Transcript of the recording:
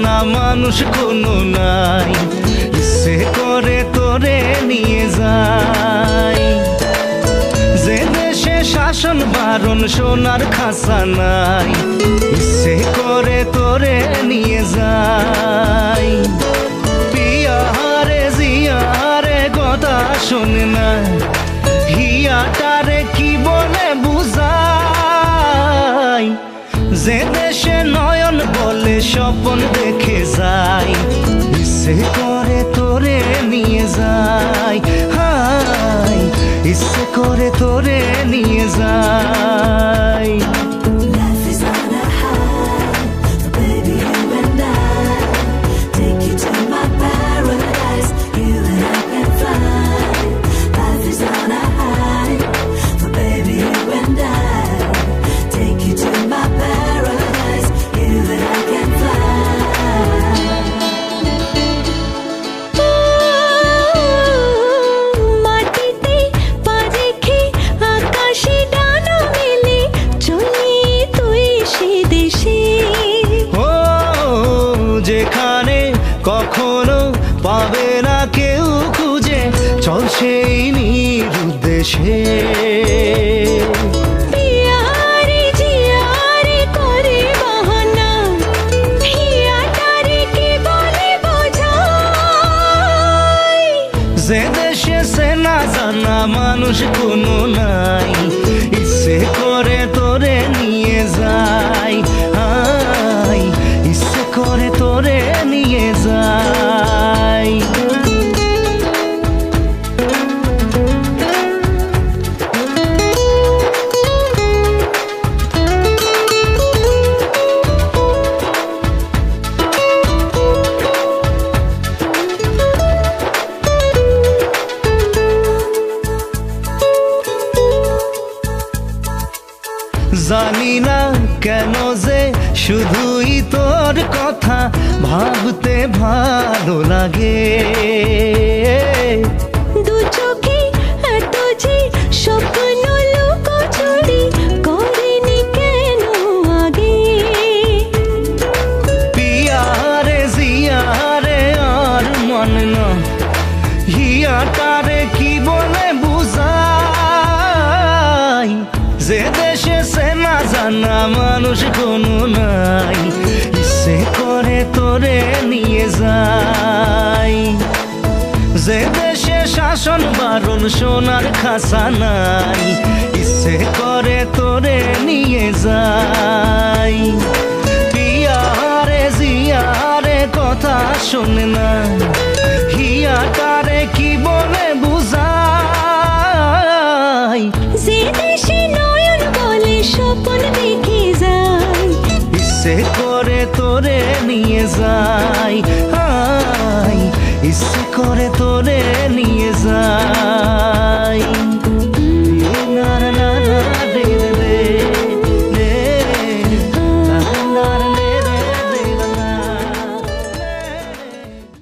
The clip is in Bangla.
জানা মানুষ কোনো নাই, ইচ্ছে করে তোরে নিয়ে যাই। যে দেশে শাসন বারণ সোনার খাসা নাই, ইচ্ছে করে তোরে নিয়ে যাই। পিয়ারে জিয়ারে কথা শোনে না, হিয়াটারে কি বলে বুঝাই। যে দেশে নয়ন বলে স্বপ্ন দেখে যাই, ইচ্ছে করে তোরে নিয়ে যাই। হাই ইচ্ছে করে তোরে নিয়ে যাই। যেখানে কখনো পাবে না কেউ খুঁজে, চল সেই নিরুদ্দেশে। যে দেশে সে না জানা মানুষ কোনো নাই, ইচ্ছে করে তোরে নিয়ে যাই। হাই ইচ্ছে করে তোরে নিয়ে যাই। জানি না কেন যে শুধুই তোর কথা ভাবতে ভালো লাগে। দু চোখে এত যে স্বপ্ন লুকোচুরি করিনি কেন আগে। পিয়ারে জিয়ারে আর মন না, হিয়াটারে কি বলে বুঝাই। যে দেশে সে না জানা মানুষ কোনো নাই, ইচ্ছে করে তোরে নিয়ে যাই। যে দেশে শাসন বারণ সোনার খাসা নাই, ইচ্ছে করে তোরে নিয়ে যাই। পিয়ারে জিয়ারে কথা শোনে না, হিয়াটারে কি বলে বুঝাই। যে দেশে নয়ন বলে স্বপ্ন দেখে যাই, ইচ্ছে করে তোরে নিয়ে যাই। হাই ইচ্ছে করে তোরে